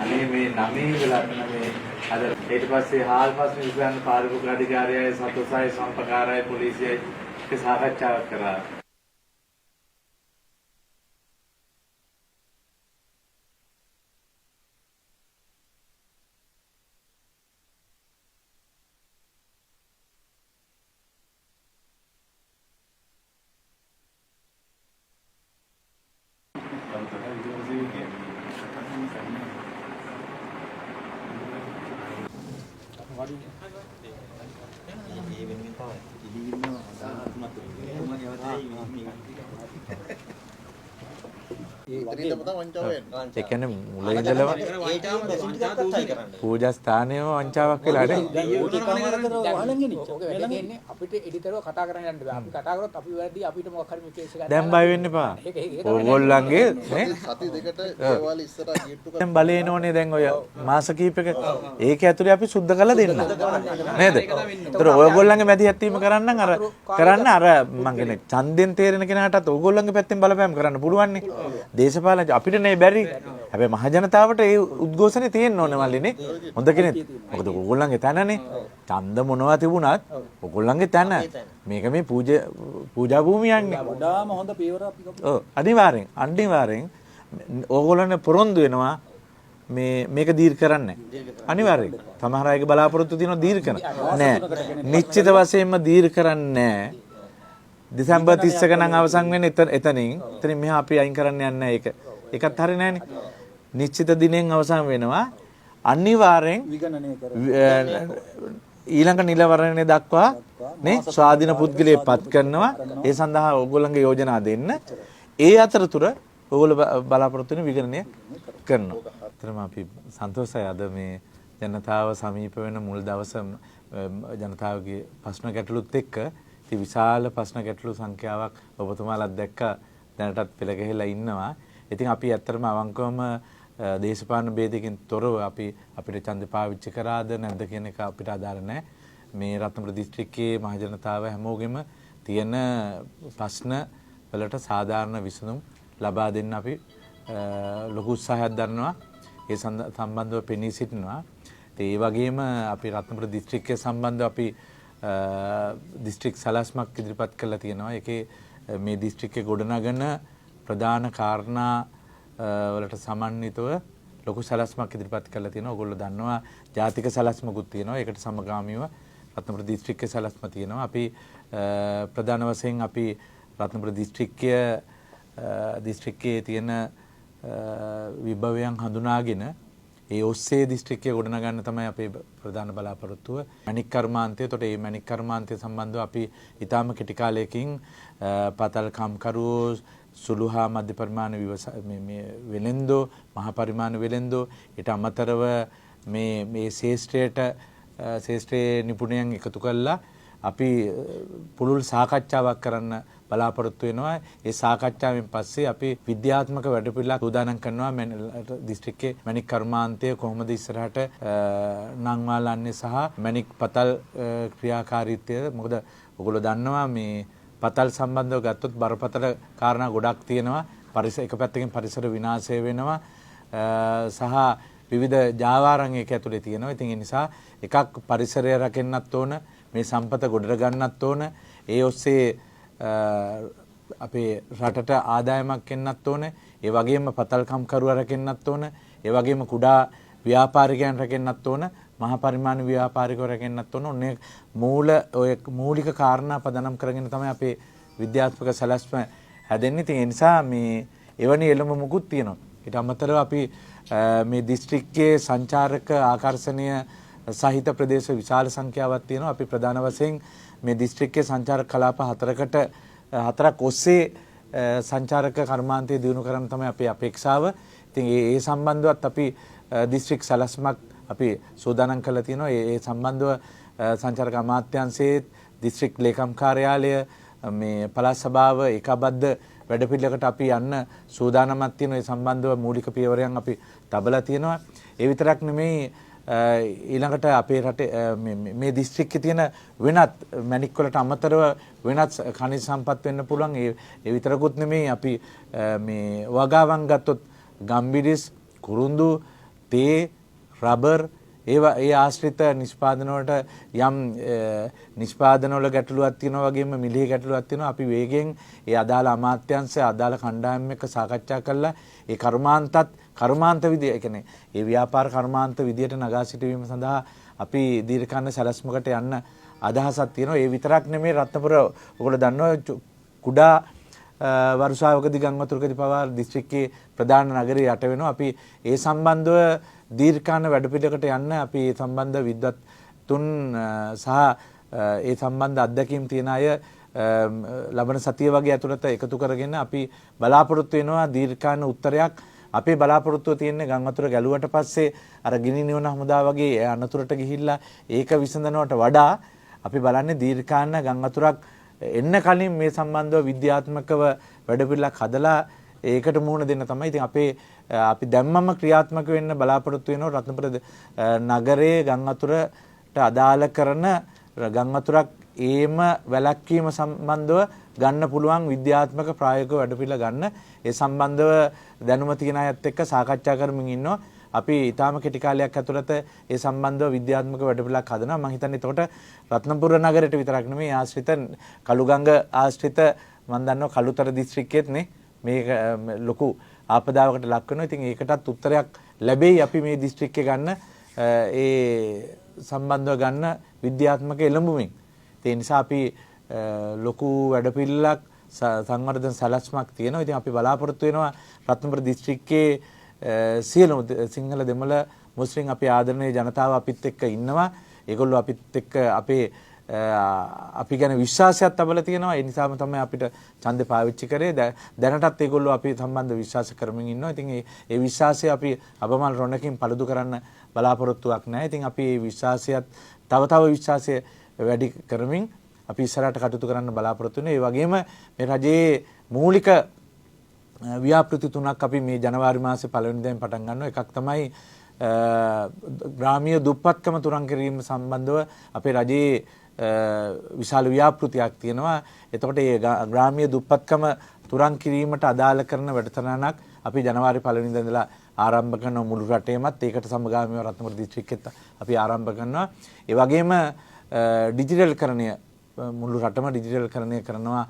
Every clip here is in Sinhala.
අනේ මේ නමේ වෙලා මේ අද ඊට පස්සේ හාල් පස්සේ විසඳන පාරිභෝගික අධිකාරියයි සතෝසයි සම්පකාරයි පොලිසියයි එක සාකච්ඡාවක් කරා. ඒ කියන්නේ මුල ඉඳලම පූජා ස්ථානයේම වංචාවක් වෙලා නේ. අපිට එඩිතරව කතා කරන්න යන්න බෑ. අපි කතා කරොත් අපි වැඩි අපිට මොකක් හරි මේ කේස් එකක් දැන් බය වෙන්න එපා. ඕගොල්ලන්ගේ නේ සති දෙකට දේවාල ඉස්සරහ ගේට්ටු දැන් බලේන ඕනේ දැන් ඔය මාස කීපයක ඒක ඇතුලේ අපි සුද්ධ කරලා දෙන්න. නේද? ඒතර ඔයගොල්ලන්ගේ මැදිහත්වීම කරන්න අර මං කියන්නේ ඡන්දෙන් තේරෙන කෙනාටත් ඔයගොල්ලන්ගේ පැත්තෙන් බලපෑම් කරන්න පුළුවන් නේ. දේශපාලන අපිට නේ බැරි. හැබැයි මහ ජනතාවට ඒ උද්ඝෝෂණේ තියෙන්න ඕනේ මල්ලිනේ. හොඳ කෙනෙක්. මොකද ඔයගොල්ලන්ගේ තැනනේ. ඡන්ද මොනවා තිබුණත් ඔයගොල්ලන්ගේ තැන. මේක මේ පූජා භූමියන්නේ. වඩාම හොඳ පියවර අපි ගමු. ඔව් අනිවාර්යෙන් ඕගොල්ලන් පොරොන්දු වෙනවා මේක දීර් කරන්නේ අනිවාර්යෙන්. සමහර අයගේ බලාපොරොත්තු තියෙනවා දීර් කරන්න. නෑ. නිශ්චිත වශයෙන්ම දීර් කරන්නේ නෑ. දෙසැම්බර් 30 ක නම් අවසන් වෙන්නේ එතනින් මෙහා අපි අයින් කරන්න යන්නේ නැහැ ඒක. ඒකත් හරි නෑනේ. නිශ්චිත දිනෙන් අවසන් වෙනවා. අනිවාර්යෙන් ඊළඟ නිලවරණය දක්වා නේ ස්වාධීන පුද්ගලයෙක් පත් කරනවා. ඒ සඳහා ඕගොල්ලන්ගේ යෝජනා දෙන්න. ඒ අතරතුර ඕගොල්ලෝ බලාපොරොත්තු වෙන විගණනය කරනවා. අතරම අපි සන්තෝෂයි අද මේ ජනතාව සමීප වෙන මුල් දවස ජනතාවගේ ප්‍රශ්න ගැටලුත් එක්ක ඉතින් විශාල ප්‍රශ්න ගැටලු සංඛ්‍යාවක් ඔබතුමාලාත් දැක්ක දැනටත් පෙළ ගැහිලා ඉන්නවා. ඉතින් අපි ඇත්තටම අවංකවම දේශපාලන ભેදකින් තොරව අපිට ඡන්ද පාවිච්චි කරාද නැද්ද කියන එක අපිට අදාළ නැහැ. මේ රත්නපුර දිස්ත්‍රික්කයේ මහ ජනතාව හැමෝගෙම තියෙන ප්‍රශ්න වලට සාධාරණ විසඳුම් ලබා දෙන්න අපි ලොකු උත්සාහයක් දරනවා. ඒ සම්බන්ධව පෙනී සිටිනවා. ඒ වගේම අපි රත්නපුර දිස්ත්‍රික්කය සම්බන්ධව අපි දිස්ත්‍රික් සලස්මක් ඉදිරිපත් කරලා තියෙනවා. ඒකේ මේ දිස්ත්‍රික්කේ ගොඩනගන ප්‍රධාන කාරණා වලට සමන්විතව ලොකු සලස්මක් ඉදිරිපත් කරලා තියෙනවා. ඔයගොල්ලෝ දන්නවා ජාතික සලස්මකුත් තියෙනවා. ඒකට සමගාමීව රත්නපුර දිස්ත්‍රික්කයේ සලස්ම තියෙනවා. අපි ප්‍රධාන වශයෙන් අපි රත්නපුර දිස්ත්‍රික්කයේ තියෙන විභවයන් හඳුනාගෙන ඒ ඔස්සේ දිස්ත්‍රික්කය ගොඩනගන්න තමයි අපේ ප්‍රධාන බලාපොරොත්තුව. මැණික් කර්මාන්තය. එතකොට මේ මැණික් කර්මාන්තය සම්බන්ධව අපි ඊටාම කෙටි කාලයකින් පතල් කම්කරුවෝ සුළු හා මධ්‍ය පරිමාණ වෙළෙන්දෝ මහා පරිමාණ වෙළෙන්දෝ ඊට අමතරව මේ ශේෂ්ත්‍රයේ නිපුණයන් එකතු කරලා අපි පුළුල් සාකච්ඡාවක් කරන්න බලාපොරොත්තු වෙනවා. ඒ සාකච්ඡාවෙන් පස්සේ අපි විද්‍යාත්මක වැඩපිළිවෙලක් උදානම් කරනවා දිස්ත්‍රික්කයේ මැණික් කර්මාන්තය කොහොමද ඉස්සරහට නංවාලන්නේ සහ මැණික් පතල් ක්‍රියාකාරීත්වය. මොකද ඔයගොල්ලෝ දන්නවා මේ පතල් සම්බන්ධව ගත්තොත් බරපතල කාරණා ගොඩක් තියෙනවා. එක පැත්තකින් පරිසර විනාශය වෙනවා සහ විවිධ ජාවාරම් ඒක ඇතුලේ තියෙනවා. ඉතින් ඒ නිසා එකක් පරිසරය රැකෙන්නත් ඕන, මේ සම්පත ගොඩට ගන්නත් ඕන. ඒ ඔස්සේ අපේ රටට ආදායමක් එන්නත් ඕන. ඒ වගේම පතල් කම්කරුවා රැකෙන්නත් ඕන. ඒ වගේම කුඩා ව්‍යාපාරිකයන් රැකෙන්නත් ඕන. මහා පරිමාණ ව්‍යාපාරිකයෝ රැකෙන්නත් ඕන. ඔන්නේ මූලික කාරණා පදනම් කරගෙන තමයි අපේ විද්‍යාත්මක සැලැස්ම හැදෙන්නේ. ඉතින් ඒ නිසා මේ එවැනි එළඹ මුකුත් තියෙනවා. ඊට අමතරව අපි මේ දිස්ත්‍රික්කයේ සංචාරක ආකර්ෂණීය සහිත ප්‍රදේශ විශාල සංඛ්‍යාවක් තියෙනවා. අපි ප්‍රධාන වශයෙන් මේ දිස්ත්‍රික්කයේ සංචාරක කලාප හතරක් ඔස්සේ සංචාරක කර්මාන්තය දියුණු කරන්න තමයි අපේ අපේක්ෂාව. ඉතින් ඒ සම්බන්ධවත් අපි දිස්ත්‍රික් සැලැස්මක් අපි සූදානම් කරලා තියෙනවා. ඒ සම්බන්ධව සංචාරක අමාත්‍යාංශයේ දිස්ත්‍රික් ලේකම් කාර්යාලය මේ පළාත් සභාව ඒකාබද්ධ වැඩපිළිවෙලකට අපි යන්න සූදානම්ක් තියෙනවා. ඒ සම්බන්ධව මූලික පියවරයන් අපි තබලා තියෙනවා. ඒ විතරක් නෙමෙයි ඊළඟට අපේ රටේ මේ දිස්ත්‍රික්කයේ තියෙන වෙනත් මැණික් වලට අමතරව වෙනත් ඛනිජ සම්පත් වෙන්න පුළුවන්. ඒ විතරකුත් නෙමෙයි අපි මේ වගාවන් ගත්තොත් ගම්බිරිස්, කුරුඳු, තේ, රබර් ඒ ආශ්‍රිත නිෂ්පාදන වලට යම් නිෂ්පාදන වල ගැටලුවක් තියෙනවා වගේම මිලේ ගැටලුවක් තියෙනවා. අපි වේගෙන් ඒ අදාළ අමාත්‍යාංශය අදාළ කණ්ඩායම් එක්ක සාකච්ඡා කරලා ඒ කර්මාන්ත විදිය, ඒ කියන්නේ ඒ ව්‍යාපාර කර්මාන්ත විදියට නගා සිටවීම සඳහා අපි දීර්ඝකාලීන සැලැස්මකට යන්න අදහසක් තියෙනවා. ඒ විතරක් නෙමෙයි රත්නපුර ඔයගොල්ලෝ දන්නවා කුඩා වර්ෂාවකදී ගංගවතුරකදී පවා දිස්ත්‍රික්කයේ ප්‍රධාන නගරය යට වෙනවා. අපි ඒ සම්බන්ධව දීර්ඝකාලීන වැඩපිළිවෙලකට යන්න අපි ඒ සම්බන්ධ විද්වත්තුන් සහ ඒ සම්බන්ධ අත්දැකීම් තියෙන අය ලබන සතිය වගේ ඇතුළත එකතු කරගෙන අපි බලාපොරොත්තු වෙනවා දීර්ඝකාලීන උත්තරයක්. අපේ බලාපොරොත්තුව තියෙන්නේ ගංගවතුර ගැලුවට පස්සේ අර ගිනි නිවන හමුදා වගේ අනතුරට ගිහිල්ලා ඒක විසඳනවට වඩා අපි බලන්නේ දීර්ඝකාලීන ගංගවතුරක් එන්න කලින් මේ සම්බන්ධව විද්‍යාත්මකව වැඩපිළිවෙලක් හදලා ඒකට මුහුණ දෙන්න තමයි. ඉතින් අපි දැම්මම ක්‍රියාත්මක වෙන්න බලාපොරොත්තු වෙනවා රත්නපුර නගරයේ ගංගවතුරට අදාළ කරන ගංගවතුරක් ඒම වැළැක්වීම සම්බන්ධව ගන්න පුළුවන් විද්‍යාත්මක ප්‍රායෝගික වැඩපිළිවෙල ගන්න. ඒ සම්බන්ධව දැනුම තියෙන අයත් එක්ක සාකච්ඡා කරමින් ඉන්නවා. අපි ඊටාම කෙටි කාලයක් ඇතුළත ඒ සම්බන්ධව විද්‍යාත්මක වැඩපිළිවෙලක් හදනවා. මම හිතන්නේ එතකොට රත්නපුර නගරයට විතරක් නෙමෙයි ආශ්‍රිත කළුගඟ ආශ්‍රිත මම දන්නවා කළුතර දිස්ත්‍රික්කෙත් නේ මේක ලොකු ආපදාවකට ලක් වෙනවා. ඉතින් ඒකටත් උත්තරයක් ලැබෙයි අපි මේ දිස්ත්‍රික්කේ ගන්න ඒ සම්බන්ධව ගන්න විද්‍යාත්මක එළඹුමින්. ඒ නිසා අපි ලොකු වැඩපිළිවෙලක් සංවර්ධන සැලැස්මක් තියෙනවා. ඉතින් අපි බලාපොරොත්තු වෙනවා රත්නපුර දිස්ත්‍රික්කයේ සියලුම සිංහල දෙමළ මුස්ලිම් අපේ ආදරණීය ජනතාව අපිත් එක්ක ඉන්නවා. ඒගොල්ලෝ අපිත් එක්ක අපි ගැන විශ්වාසයක් තබලා තියෙනවා. ඒ නිසාම තමයි අපිට ඡන්දේ පාවිච්චි කරේ. දැනටත් ඒගොල්ලෝ අපි සම්බන්ධ විශ්වාස කරමින් ඉන්නවා. ඉතින් ඒ විශ්වාසය අපි අබමල් රොණකින් පළුදු කරන්න බලාපොරොත්තුවක් නැහැ. ඉතින් අපි මේ විශ්වාසයත් තව විශ්වාසය වැඩි කරමින් අපි ඉස්සරහට කටයුතු කරන්න බලාපොරොත්තු වෙනවා. ඒ වගේම මේ රජයේ මූලික ව්‍යාපෘති තුනක් අපි මේ ජනවාරි මාසේ පළවෙනි දිනෙන් පටන් ගන්නවා. එකක් තමයි ග්‍රාමීය දුප්පත්කම තුරන් කිරීම සම්බන්ධව අපේ රජයේ විශාල ව්‍යාපෘතියක් තියෙනවා. එතකොට මේ ග්‍රාමීය දුප්පත්කම තුරන් කිරීමට අදාළ කරන වැඩසටහනක් අපි ජනවාරි පළවෙනි දින ඉඳලා ආරම්භ කරන මුළු රටේමත් ඒකට සමගාමීව රත්නපුර දිස්ත්‍රික්කෙත් අපි ආරම්භ කරනවා. ඒ වගේම ඩිජිටල්කරණය මුළු රටම ඩිජිටල්කරණය කරනවා.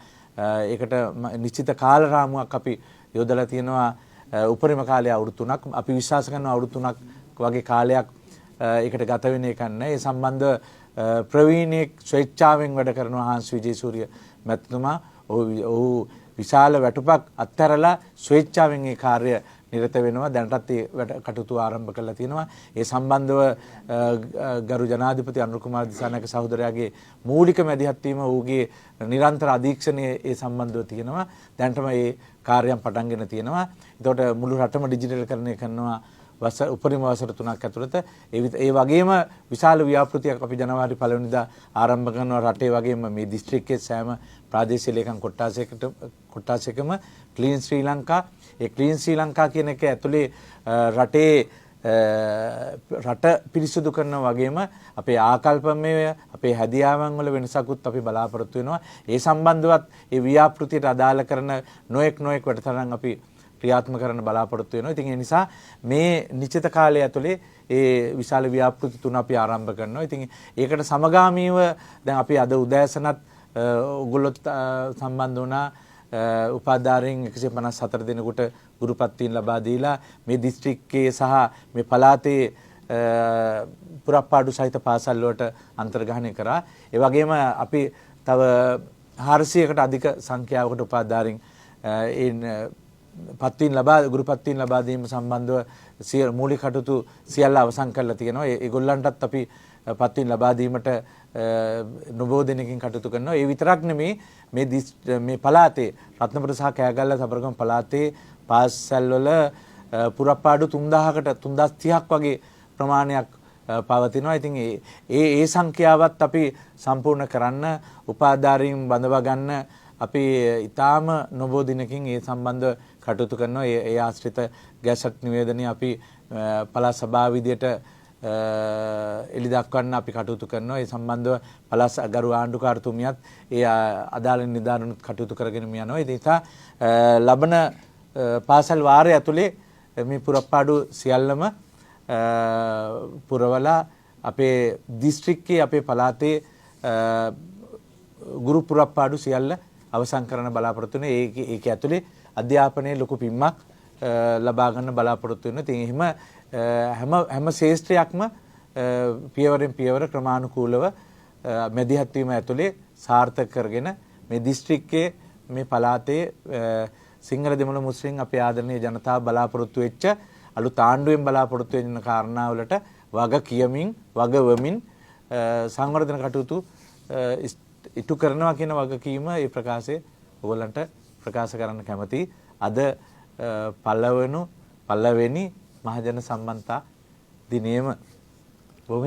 ඒකට නිශ්චිත කාල රාමුවක් අපි යොදලා තියෙනවා. උපරිම කාලය අවුරුදු 3ක්. අපි විශ්වාස කරනවා අවුරුදු 3ක් වගේ කාලයක් ඒකට ගත වෙන එකක් නැහැ. ඒ සම්බන්ධ ප්‍රවීණයෙක් ස්වේච්ඡාවෙන් වැඩ කරනවා හාන්ස් විජේසූරිය මැතිතුමා. ඔහු විශාල වැටුපක් අත්හැරලා ස්වේච්ඡාවෙන් ඒ කාර්ය නිරත වෙනවා. දැනටත් ඒ කටයුතු ආරම්භ කරලා තියෙනවා. ඒ සම්බන්ධව ගරු ජනාධිපති අනුර කුමාර දිසානායක සහෝදරයාගේ මූලික මැදිහත් වීම ඔහුගේ නිරන්තර අධීක්ෂණය ඒ සම්බන්ධව තියෙනවා. දැනටම මේ කාර්යයන් පටන්ගෙන තියෙනවා. එතකොට මුළු රටම ඩිජිටල්කරණය කරනවා උපරිම වසර 3ක් ඇතුළත. ඒ වගේම විශාල ව්‍යාපෘතියක් අපි ජනවාරි 1 වෙනිදා ආරම්භ කරනවා. රටේ වගේම මේ දිස්ත්‍රික්කයේ සෑම ප්‍රාදේශීය ලේකම් කොට්ටාසයකම ක්ලීන් ශ්‍රී ලංකා. ඒ ක්ලීන් ශ්‍රී ලංකා කියන එක ඇතුලේ රටේ රට පිරිසිදු කරනවා වගේම අපේ ආකල්පමය අපේ හැදියාවන් වල වෙනසකුත් අපි බලාපොරොත්තු වෙනවා. ඒ සම්බන්ධවත් ඒ ව්‍යාපෘතියට අදාළ කරන නොඑක් වැඩසටහන් අපි ක්‍රියාත්මක කරන්න බලාපොරොත්තු වෙනවා. ඉතින් ඒ නිසා මේ නිශ්චිත කාලය ඇතුලේ ඒ විශාල ව්‍යාපෘති තුන අපි ආරම්භ කරනවා. ඉතින් ඒකට සමගාමීව දැන් අපි අද උදෑසනත් ඔයගොල්ලොත් සම්බන්ධ වුණා උපාධාරයෙන් 154 දෙනෙකුට ගුරුපත්වීම් ලබා දීලා මේ දිස්ත්‍රික්කයේ සහ මේ පළාතේ පුරප්පාඩු සහිත පාසල් වලට අන්තර්ග්‍රහණය කරා. ඒ වගේම අපි තව 400කට අධික සංඛ්‍යාවකට උපාධාරයෙන් ගුරුපත්වීම් ලබා දීම සම්බන්ධව මූලික කටයුතු සියල්ල අවසන් කරලා තියෙනවා. ඒගොල්ලන්ටත් අපි පත්වීම් ලබා දීමට නොබෝ දෙනකින් කටයුතු කරනවා. ඒ විතරක් නෙමේ මේ පළාතේ රත්නපුර සහ කෑගල්ල සබරගම පළාතේ පාසල් වල පුරප්පාඩු 3030ක් වගේ ප්‍රමාණයක් පවතිනවා. ඉතින් ඒ සංඛ්‍යාවත් අපි සම්පූර්ණ කරන්න උපාධාරීන් බඳවා ගන්න අපි ඊටාම නොබෝ දිනකින් ඒ සම්බන්ධ කටයුතු කරනවා. ඒ ආශ්‍රිත ගැසට් නිවේදනය අපි පළාත් සභාව විදියට එලි දක්වන්න අපි කටයුතු කරනවා. ඒ සම්බන්ධව පළාත් ගරු ආණ්ඩුකාරතුමියත් ඒ අදාළ නිලධාරීනුත් කටයුතු කරගෙන යනවා. ඒ නිසා ලබන පාසල් වාරය ඇතුලේ මේ පුරප්පාඩු සියල්ලම පුරවලා අපේ දිස්ත්‍රික්කයේ අපේ පළාතේ ගුරු පුරප්පාඩු සියල්ල අවසන් කරන බලාපොරොත්තු වෙන ඒක ඇතුලේ අධ්‍යාපනයේ ලොකු පිම්මක් ලබා ගන්න බලාපොරොත්තු වෙනවා. ඉතින් එහෙම හැම ශේෂ්ත්‍රයක්ම පියවරෙන් පියවර ක්‍රමානුකූලව මැදිහත් වීම ඇතුලේ සාර්ථක කරගෙන මේ දිස්ත්‍රික්කයේ මේ පළාතේ සිංහල දෙමළ මුස්ලිම් අපේ ආදරණීය ජනතාව බලාපොරොත්තු වෙච්ච අලුත් ආණ්ඩුවෙන් බලාපොරොත්තු වෙන කාරණාවලට වග කියමින් වග වෙමින් සංවර්ධන කටයුතු ඉටු කරනවා කියන වගකීම ඒ ප්‍රකාශයේ ඔයගලන්ට ප්‍රකාශ කරන්න කැමතියි. අද පළවෙනි මහජන සම්බන්ධතා දිනේම බොහොම